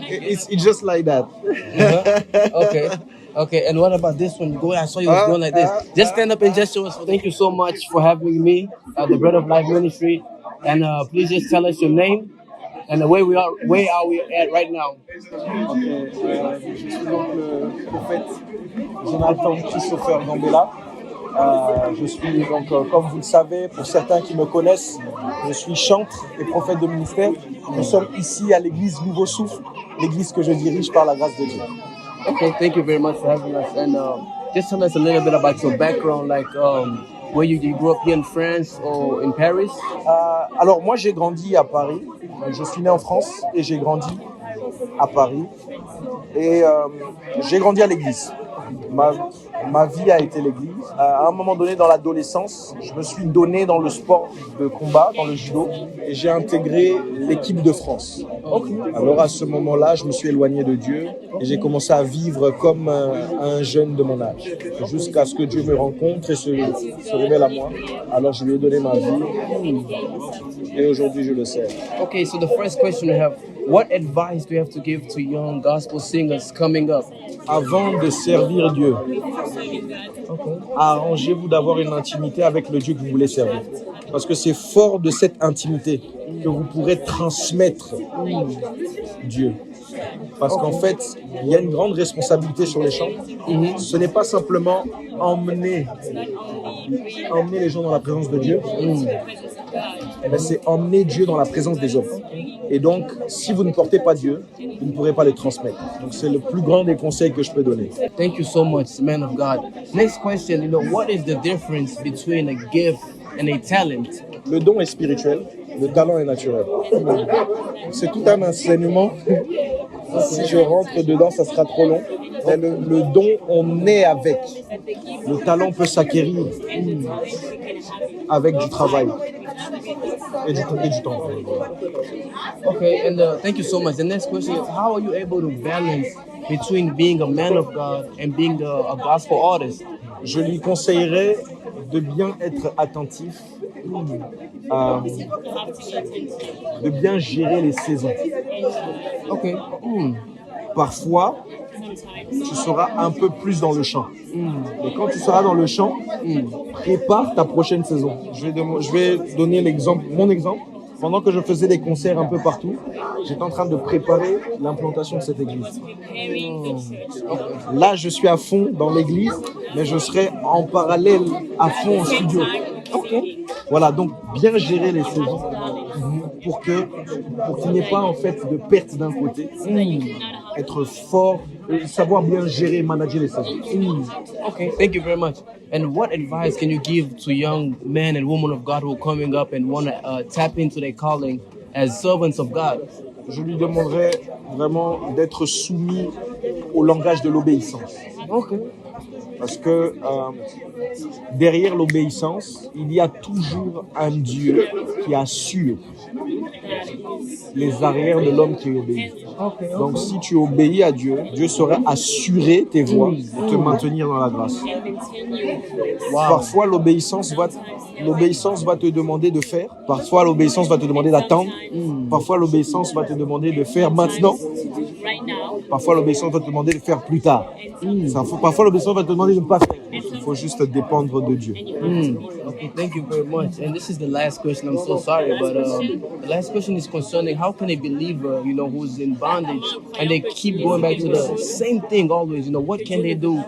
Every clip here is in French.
It's just like that. Okay. Okay, and what about this one? I saw you was going like this. Just stand up and just show us. Thank you so much for having me at the Bread of Life Ministry. And please just tell us your name and where are we at right now. Okay, je suis donc le prophète Jonathan Christopher Gambella. Je suis donc, comme vous le savez, pour certains qui me connaissent, je suis chantre et prophète de ministère. Nous sommes ici à l'église Nouveau Souffle, l'église que je dirige par la grâce de Dieu. Okay, thank you very much for having us. And just tell us a little bit about your background, like where you grew up here in France or in Paris? Alors moi j'ai grandi à Paris, je suis né en France et j'ai grandi à Paris et j'ai grandi à l'église. Ma vie a été l'église. À un moment donné dans l'adolescence, je me suis donné dans le sport de combat, dans le judo, et j'ai intégré l'équipe de France. Alors à ce moment-là, je me suis éloigné de Dieu et j'ai commencé à vivre comme un jeune de mon âge, jusqu'à ce que Dieu me rencontre et se révèle à moi. Alors je lui ai donné ma vie et aujourd'hui je le sers. Okay, so the first question we have, what advice do you have to give to young gospel singers coming up? Avant de servir Dieu, arrangez-vous d'avoir une intimité avec le Dieu que vous voulez servir. Parce que c'est fort de cette intimité que vous pourrez transmettre Dieu. Parce qu'en fait, il y a une grande responsabilité sur les chants. Ce n'est pas simplement emmener les gens dans la présence de Dieu, mais c'est emmener Dieu dans la présence des hommes. Et donc, si vous ne portez pas Dieu, vous ne pourrez pas les transmettre. Donc, c'est le plus grand des conseils que je peux donner. Thank you so much, man of God. Next question, what is the difference between a gift and a talent? Le don est spirituel, le talent est naturel. C'est tout un enseignement. Si je rentre dedans, ça sera trop long. Mais le don, on est avec. Le talent peut s'acquérir avec du travail et du temps. Okay, and thank you so much. The next question is, how are you able to balance between being a man of God and being a gospel artist? Je lui conseillerais de bien être attentif, de bien gérer les saisons. Okay. Parfois, tu seras un peu plus dans le chant. Et quand tu seras dans le chant, prépare ta prochaine saison. Je vais donner mon exemple. Pendant que je faisais des concerts un peu partout, j'étais en train de préparer l'implantation de cette église. Là, je suis à fond dans l'église, mais je serai en parallèle à fond en studio. Voilà, donc bien gérer les saisons pour qu'il n'y ait pas en fait de perte d'un côté. Être fort, savoir bien gérer, manager les saisons. Okay, thank you very much. And what advice can you give to young men and women of God who are coming up and want to tap into their calling as servants of God? Je lui demanderais vraiment d'être soumis au langage de l'obéissance. Okay. Parce que derrière l'obéissance, il y a toujours un Dieu qui assure les arrières de l'homme qui obéit. Donc si tu obéis à Dieu, Dieu saura assurer tes voies et te maintenir dans la grâce. Parfois l'obéissance va te demander de faire, parfois l'obéissance va te demander d'attendre, parfois l'obéissance va te demander de faire maintenant, parfois l'obéissance va te demander de faire plus tard. Parfois l'obéissance va te demander de ne pas faire. Il faut juste dépendre de Dieu. Okay, thank you very much. And this is the last question. I'm so sorry, but the last question is concerning how can a believer, who's in bondage and they keep going back to the same thing always, what can they do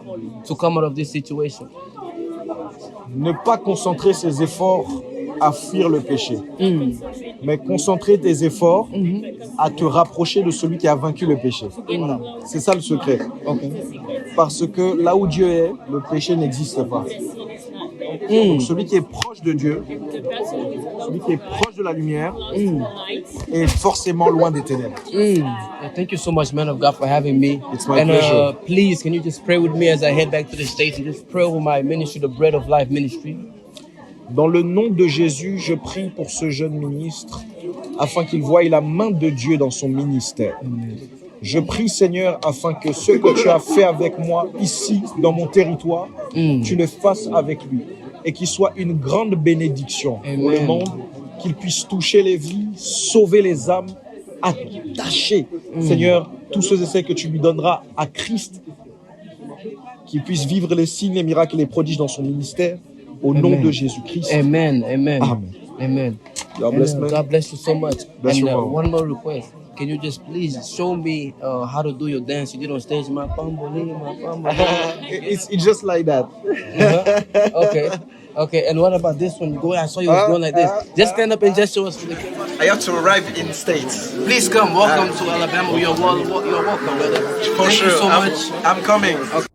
to come out of this situation? Ne pas concentrer ses efforts à fuir le péché, mais concentrer tes efforts à te rapprocher de celui qui a vaincu le péché. C'est ça le secret. Parce que là où Dieu est, le péché n'existe pas. Donc, celui qui est proche de Dieu, celui qui est proche de la lumière, est forcément loin des ténèbres. Thank you so much, man of God, for having me. It's my pleasure. Please, can you just pray with me as I head back to the States and just pray over my ministry, the Bread of Life Ministry? Dans le nom de Jésus, je prie pour ce jeune ministre afin qu'il voie la main de Dieu dans son ministère. Je prie, Seigneur, afin que ce que tu as fait avec moi ici, dans mon territoire, tu le fasses avec lui et qu'il soit une grande bénédiction pour le monde, qu'il puisse toucher les vies, sauver les âmes attacher, Seigneur, tous ceux et celles que tu lui donneras à Christ, qu'il puisse vivre les signes, les miracles et les prodiges dans son ministère, au nom de Jésus-Christ. Amen. Amen. Amen. Amen. God bless, man. God bless you so much. Bless and you, man. one more request. Can you just please show me how to do your dance you did on stage? My bamboli. It's just like that. Okay. Okay. And what about this one? I saw you was going like this. Just stand up and just show us for the camera. I have to arrive in States. Please come. Welcome to Alabama. You're welcome, brother. For Thank sure. you so much. I'm coming. Okay.